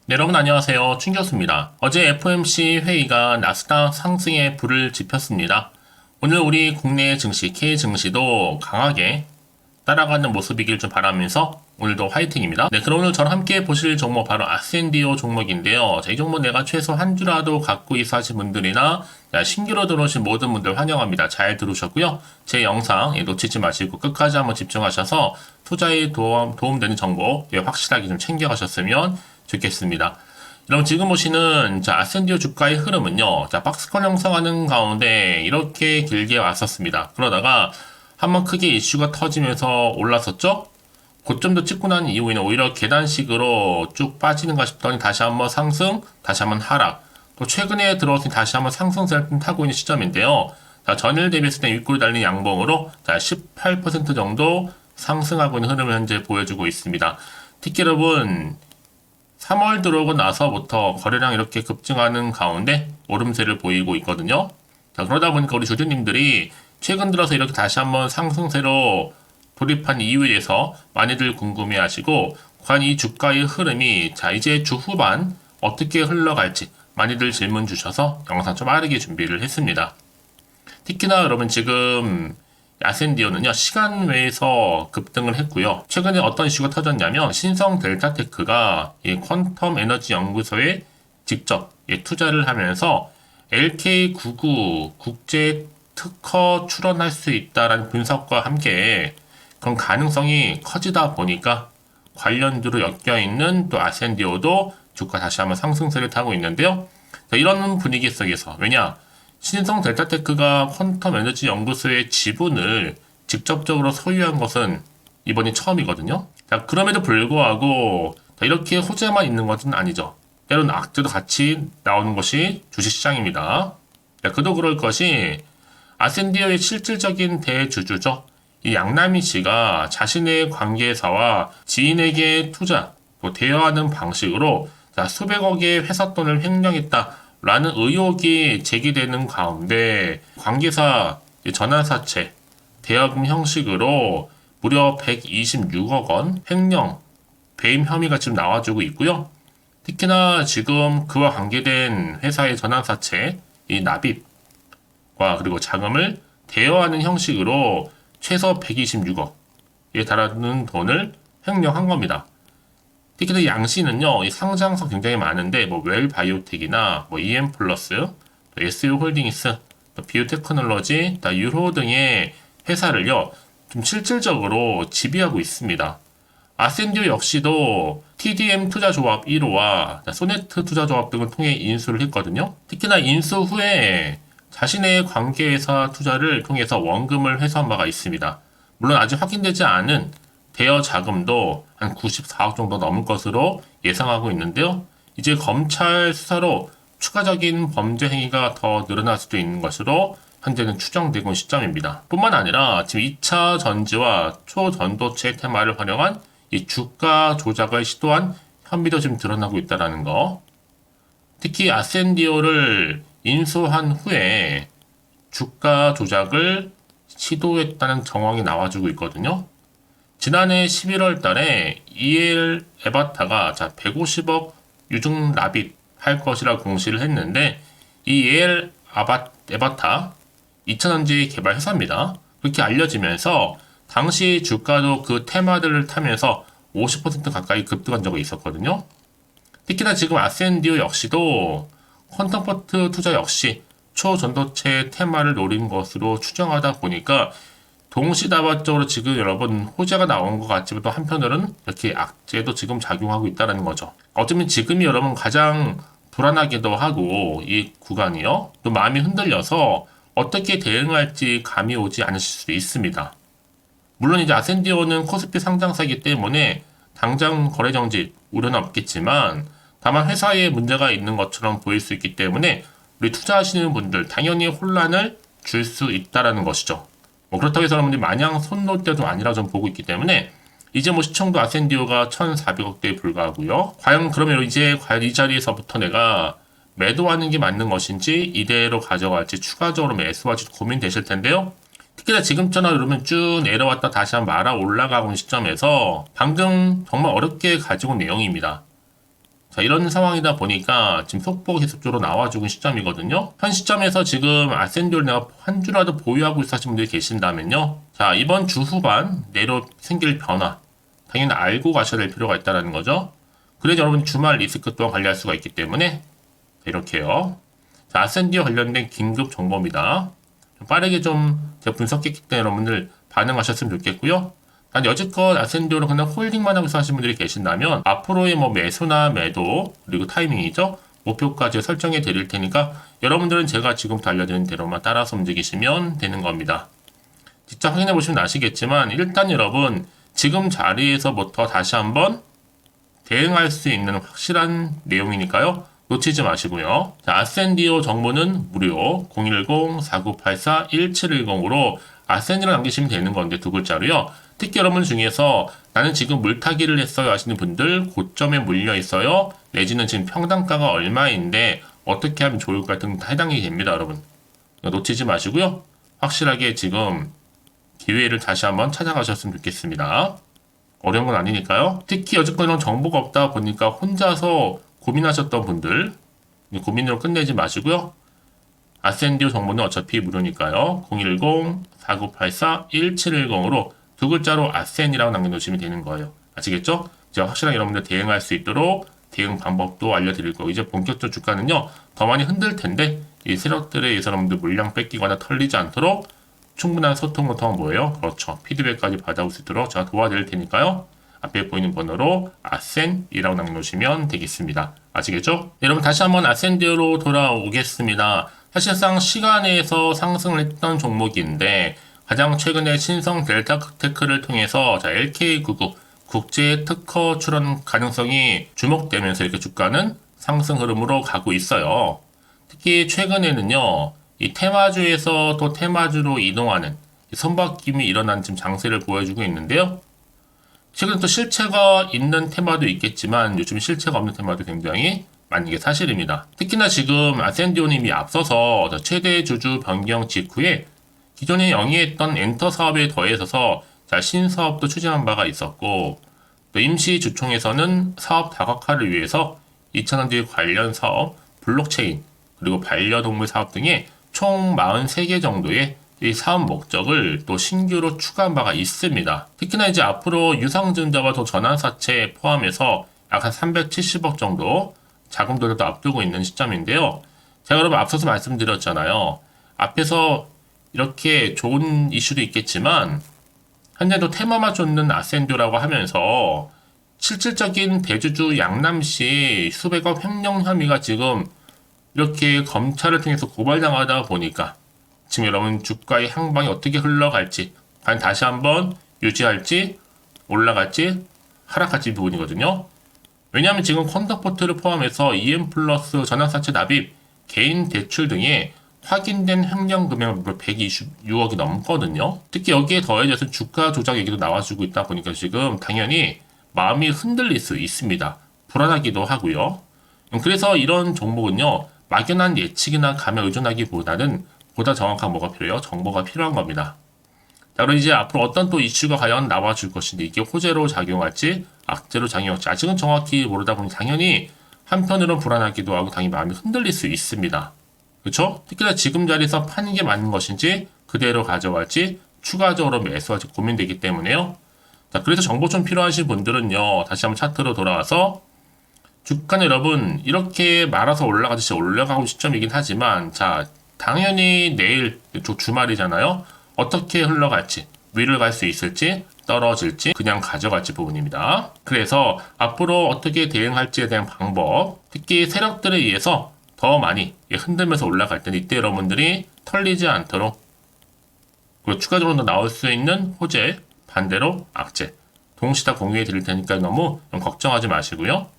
네, 여러분 안녕하세요. 춘 교수입니다. 어제 FOMC 회의가 나스닥 상승에 불을 지폈습니다. 오늘 우리 국내 증시, K 증시도 강하게 따라가는 모습이길 좀 바라면서 오늘도 화이팅입니다. 네, 그럼 오늘 저랑 함께 보실 종목 바로 아센디오 종목인데요. 자, 이 종목 내가 최소 한 주라도 갖고 있어 하신 분들이나 신규로 들어오신 모든 분들 환영합니다. 잘 들으셨고요. 제 영상 놓치지 마시고 끝까지 한번 집중하셔서 투자에 도움되는 정보 확실하게 좀 챙겨가셨으면 좋겠습니다. 여러분 지금 보시는 아센디오 주가의 흐름은요. 박스권 형성하는 가운데 이렇게 길게 왔었습니다. 그러다가 한번 크게 이슈가 터지면서 올랐었죠? 고점도 찍고 난 이후에는 오히려 계단식으로 쭉 빠지는가 싶더니 다시 한번 상승, 다시 한번 하락. 또 최근에 들어서 다시 한번 상승세를 타고 있는 시점인데요. 전일 대비했을 때 윗골이 달린 양봉으로 18% 정도 상승하고 있는 흐름을 현재 보여주고 있습니다. 특히 여러분 3월 들어오고 나서부터 거래량 이렇게 급증하는 가운데 오름세를 보이고 있거든요. 그러다 보니까 우리 주주님들이 최근 들어서 이렇게 다시 한번 상승세로 돌입한 이유에 대해서 많이들 궁금해 하시고, 과연 이 주가의 흐름이 이제 주 후반 어떻게 흘러갈지 많이들 질문 주셔서 영상 좀 빠르게 준비를 했습니다. 특히나 여러분 지금 아센디오는요, 시간 외에서 급등을 했고요. 최근에 어떤 이슈가 터졌냐면, 신성 델타테크가 이 퀀텀 에너지 연구소에 직접 투자를 하면서 LK99 국제 특허 출원할 수 있다라는 분석과 함께 그런 가능성이 커지다 보니까 관련주로 엮여있는 또 아센디오도 주가 다시 한번 상승세를 타고 있는데요. 이런 분위기 속에서, 왜냐? 신성 델타테크가 퀀텀 에너지 연구소의 지분을 직접적으로 소유한 것은 이번이 처음이거든요. 그럼에도 불구하고 이렇게 호재만 있는 것은 아니죠. 때로는 악재도 같이 나오는 것이 주식시장입니다. 그도 그럴 것이 아센디오의 실질적인 대주주죠. 이 양남희 씨가 자신의 관계사와 지인에게 투자, 또 대여하는 방식으로 수백억의 회사 돈을 횡령했다라는 의혹이 제기되는 가운데 관계사 전환사채, 대여금 형식으로 무려 126억 원 횡령, 배임 혐의가 지금 나와주고 있고요. 특히나 지금 그와 관계된 회사의 전환사채, 이 납입과 그리고 자금을 대여하는 형식으로 최소 126억에 달하는 돈을 횡령한 겁니다. 특히나 양 씨는요, 이 상장사 굉장히 많은데, 웰바이오텍이나, EM플러스, 또 SU홀딩스, 또 비오테크놀로지, 유로 등의 회사를요, 좀 실질적으로 지배하고 있습니다. 아센디오 역시도 TDM 투자조합 1호와 소네트 투자조합 등을 통해 인수를 했거든요. 특히나 인수 후에 자신의 관계회사 투자를 통해서 원금을 회수한 바가 있습니다. 물론 아직 확인되지 않은 대여 자금도 한 94억 정도 넘을 것으로 예상하고 있는데요. 이제 검찰 수사로 추가적인 범죄 행위가 더 늘어날 수도 있는 것으로 현재는 추정되고 있는 시점입니다. 뿐만 아니라 지금 2차 전지와 초전도체 테마를 활용한 이 주가 조작을 시도한 혐의도 지금 드러나고 있다는 거. 특히 아센디오를 인수한 후에 주가 조작을 시도했다는 정황이 나와주고 있거든요. 지난해 11월 달에 EL 에바타가 150억 유증 납입할 것이라 공시를 했는데, 이 EL 에바타 2차전지 개발 회사입니다. 그렇게 알려지면서 당시 주가도 그 테마들을 타면서 50% 가까이 급등한 적이 있었거든요. 특히나 지금 아센디오 역시도 퀀텀포트 투자 역시 초전도체 테마를 노린 것으로 추정하다 보니까 동시다발적으로 지금 여러분 호재가 나온 것 같지만 또 한편으로는 이렇게 악재도 지금 작용하고 있다는 거죠. 어쩌면 지금이 여러분 가장 불안하기도 하고 이 구간이요. 또 마음이 흔들려서 어떻게 대응할지 감이 오지 않으실 수도 있습니다. 물론 이제 아센디오는 코스피 상장사이기 때문에 당장 거래 정지 우려는 없겠지만, 다만 회사에 문제가 있는 것처럼 보일 수 있기 때문에 우리 투자하시는 분들 당연히 혼란을 줄 수 있다라는 것이죠. 그렇다고 해서 여러분들이 마냥 손 놓을 때도 아니라 좀 보고 있기 때문에 이제 시청도 아센디오가 1,400억대에 불과하고요. 과연 이 자리에서부터 내가 매도하는 게 맞는 것인지 이대로 가져갈지 추가적으로 매수할지 고민되실 텐데요. 특히나 지금처럼 이러면 쭉 내려왔다 다시 한번 말아 올라가고 있는 시점에서 방금 정말 어렵게 가지고 온 내용입니다. 자, 이런 상황이다 보니까 지금 속보가 계속적으로 나와주고 시점이거든요. 현 시점에서 지금 아센디오를 내가 한 주라도 보유하고 있어 하시는 분들이 계신다면요. 자, 이번 주 후반 내로 생길 변화 당연히 알고 가셔야 될 필요가 있다는 거죠. 그래서 여러분 주말 리스크 또한 관리할 수가 있기 때문에 이렇게요. 자, 아센디오 관련된 긴급 정보입니다. 빠르게 좀 제가 분석했기 때문에 여러분들 반응하셨으면 좋겠고요. 단 여지껏 아센디오를 그냥 홀딩만 하고 하시는 분들이 계신다면 앞으로의 뭐 매수나 매도 그리고 타이밍이죠. 목표까지 설정해 드릴 테니까 여러분들은 제가 지금부터 알려드린 대로만 따라서 움직이시면 되는 겁니다. 직접 확인해 보시면 아시겠지만 일단 여러분 지금 자리에서부터 다시 한번 대응할 수 있는 확실한 내용이니까요. 놓치지 마시고요. 자, 아센디오 정보는 무료 010-4984-1710으로 아센디를 남기시면 되는 건데 두 글자로요. 특히 여러분 중에서 나는 지금 물타기를 했어요 하시는 분들 고점에 물려 있어요. 내지는 지금 평단가가 얼마인데 어떻게 하면 좋을까 등 다 해당이 됩니다, 여러분. 놓치지 마시고요. 확실하게 지금 기회를 다시 한번 찾아가셨으면 좋겠습니다. 어려운 건 아니니까요. 특히 여지껏 이런 정보가 없다 보니까 혼자서 고민하셨던 분들 고민으로 끝내지 마시고요. 아센디오 정보는 어차피 무료니까요. 010-4984-1710으로 두 글자로 아센이라고 남겨놓으시면 되는 거예요. 아시겠죠? 제가 확실하게 여러분들 대응할 수 있도록 대응 방법도 알려드릴 거고 이제 본격적 주가는요. 더 많이 흔들 텐데 이 세력들에 의해서 여러분들 물량 뺏기거나 털리지 않도록 충분한 소통을 통한 뭐예요? 그렇죠. 피드백까지 받아올 수 있도록 제가 도와드릴 테니까요. 앞에 보이는 번호로 아센이라고 남겨놓으시면 되겠습니다. 아시겠죠? 네, 여러분 다시 한번 아센디오로 돌아오겠습니다. 사실상 시간에서 상승을 했던 종목인데 가장 최근에 신성 델타테크를 통해서 LK99 국제 특허 출원 가능성이 주목되면서 이렇게 주가는 상승 흐름으로 가고 있어요. 특히 최근에는요. 이 테마주에서 또 테마주로 이동하는 선박김이 일어난 지금 장세를 보여주고 있는데요. 최근 또 실체가 있는 테마도 있겠지만 요즘 실체가 없는 테마도 굉장히 많은 게 사실입니다. 특히나 지금 아센디오님이 앞서서 최대 주주 변경 직후에 기존에 영위했던 엔터 사업에 더해서 신사업도 추진한 바가 있었고 또 임시주총에서는 사업 다각화를 위해서 2차전지 관련 사업, 블록체인 그리고 반려동물 사업 등의 총 43개 정도의 이 사업 목적을 또 신규로 추가한 바가 있습니다. 특히나 이제 앞으로 유상증자와 또 전환사채 포함해서 약 한 370억 정도 자금도를 앞두고 있는 시점인데요. 제가 여러분 앞서서 말씀드렸잖아요. 앞에서 이렇게 좋은 이슈도 있겠지만 현재도 테마만 쫓는 아센디오라고 하면서 실질적인 대주주 양남씨 수백억 횡령 혐의가 지금 이렇게 검찰을 통해서 고발당하다 보니까 지금 여러분 주가의 향방이 어떻게 흘러갈지 과연 다시 한번 유지할지 올라갈지 하락할지 부분이거든요. 왜냐하면 지금 콘서포트를 포함해서 EM 플러스 전환사채 납입, 개인 대출 등의 확인된 횡령 금액은 126억이 넘거든요. 특히 여기에 더해져서 주가 조작 얘기도 나와주고 있다 보니까 지금 당연히 마음이 흔들릴 수 있습니다. 불안하기도 하고요. 그래서 이런 종목은요. 막연한 예측이나 감에 의존하기보다는 보다 정확한 뭐가 필요해요? 정보가 필요한 겁니다. 자, 그럼 이제 앞으로 어떤 또 이슈가 과연 나와줄 것인지 이게 호재로 작용할지 악재로 작용할지 아직은 정확히 모르다 보니 당연히 한편으로는 불안하기도 하고 당연히 마음이 흔들릴 수 있습니다. 그렇죠? 특히나 지금 자리에서 파는 게 맞는 것인지 그대로 가져갈지 추가적으로 매수할지 고민되기 때문에요. 자, 그래서 정보 좀 필요하신 분들은요. 다시 한번 차트로 돌아와서 주가는 여러분 이렇게 말아서 올라가듯이 올라가고 시점이긴 하지만 자 당연히 내일 주말이잖아요. 어떻게 흘러갈지 위를 갈 수 있을지 떨어질지 그냥 가져갈지 부분입니다. 그래서 앞으로 어떻게 대응할지에 대한 방법 특히 세력들에 의해서 더 많이 흔들면서 올라갈 때 이때 여러분들이 털리지 않도록 그리고 추가적으로 나올 수 있는 호재 반대로 악재 동시에 다 공유해 드릴 테니까 너무 걱정하지 마시고요.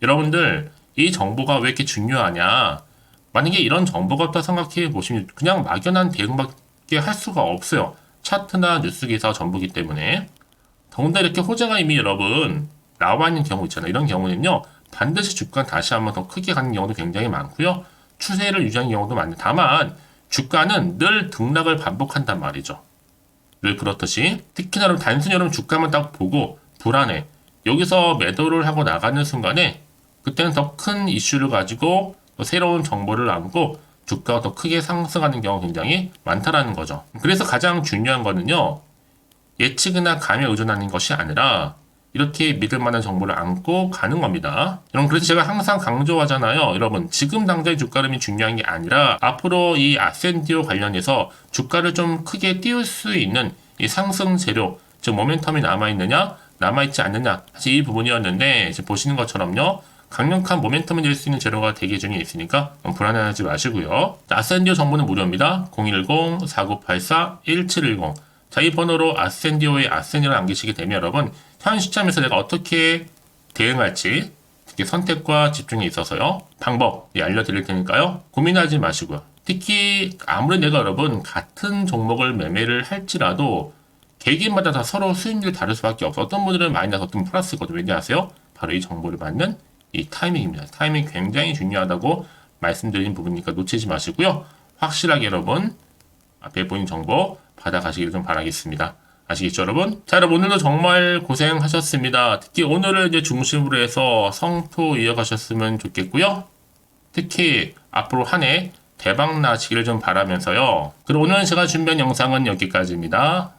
여러분들 이 정보가 왜 이렇게 중요하냐 만약에 이런 정보가 없다 생각해 보시면 그냥 막연한 대응밖에 할 수가 없어요. 차트나 뉴스 기사 전부기 때문에 더군다나 이렇게 호재가 이미 여러분 나와 있는 경우 있잖아요. 이런 경우는요 반드시 주가 다시 한번 더 크게 가는 경우도 굉장히 많고요. 추세를 유지하는 경우도 많은데 다만 주가는 늘 등락을 반복한단 말이죠. 늘 그렇듯이 특히나 단순히 여러분 주가만 딱 보고 불안해 여기서 매도를 하고 나가는 순간에 그때는 더 큰 이슈를 가지고 또 새로운 정보를 안고 주가가 더 크게 상승하는 경우가 굉장히 많다라는 거죠. 그래서 가장 중요한 거는요, 예측이나 감에 의존하는 것이 아니라 이렇게 믿을 만한 정보를 안고 가는 겁니다. 여러분, 그래서 제가 항상 강조하잖아요. 여러분, 지금 당장의 주가 흐름이 중요한 게 아니라 앞으로 이 아센디오 관련해서 주가를 좀 크게 띄울 수 있는 이 상승 재료, 즉 모멘텀이 남아있느냐, 남아있지 않느냐, 사실 이 부분이었는데 지금 보시는 것처럼요, 강력한 모멘텀이 될 수 있는 재료가 대기 중에 있으니까 불안해하지 마시고요. 아센디오 정보는 무료입니다. 010-4984-1710. 자, 이 번호로 아센디오의 아센디오를 남기시게 되면 여러분, 현 시점에서 내가 어떻게 대응할지 특히 선택과 집중에 있어서요, 방법 알려드릴 테니까요, 고민하지 마시고요. 특히 아무리 내가 여러분 같은 종목을 매매를 할지라도 개개인마다 다 서로 수익률이 다를 수밖에 없어. 어떤 분들은 마이너스, 어떤 분은 플러스거든요. 왜냐하세요? 바로 이 정보를 받는 이 타이밍입니다. 타이밍이 굉장히 중요하다고 말씀드린 부분이니까 놓치지 마시고요. 확실하게 여러분 앞에 보인 정보 받아가시길 좀 바라겠습니다. 아시겠죠, 여러분? 자, 여러분, 오늘도 정말 고생하셨습니다. 특히 오늘을 이제 중심으로 해서 성토 이어가셨으면 좋겠고요. 특히 앞으로 한 해 대박 나시기를 좀 바라면서요. 그럼 오늘 제가 준비한 영상은 여기까지입니다.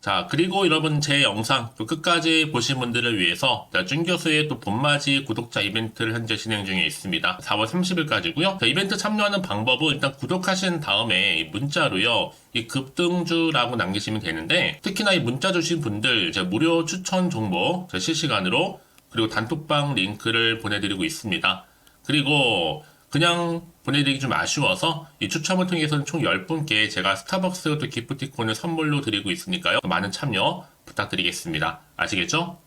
자, 그리고 여러분 제 영상 또 끝까지 보신 분들을 위해서 준 교수의 또 봄맞이 구독자 이벤트를 현재 진행 중에 있습니다. 4월 30일까지고요. 이벤트 참여하는 방법은 일단 구독하신 다음에 문자로요, 이 급등주라고 남기시면 되는데, 특히나 이 문자 주신 분들 제가 무료 추천 정보 실시간으로 그리고 단톡방 링크를 보내드리고 있습니다. 그리고 그냥 보내드리기 좀 아쉬워서 이 추첨을 통해서는 총 10분께 제가 스타벅스 또 기프티콘을 선물로 드리고 있으니까요, 많은 참여 부탁드리겠습니다. 아시겠죠?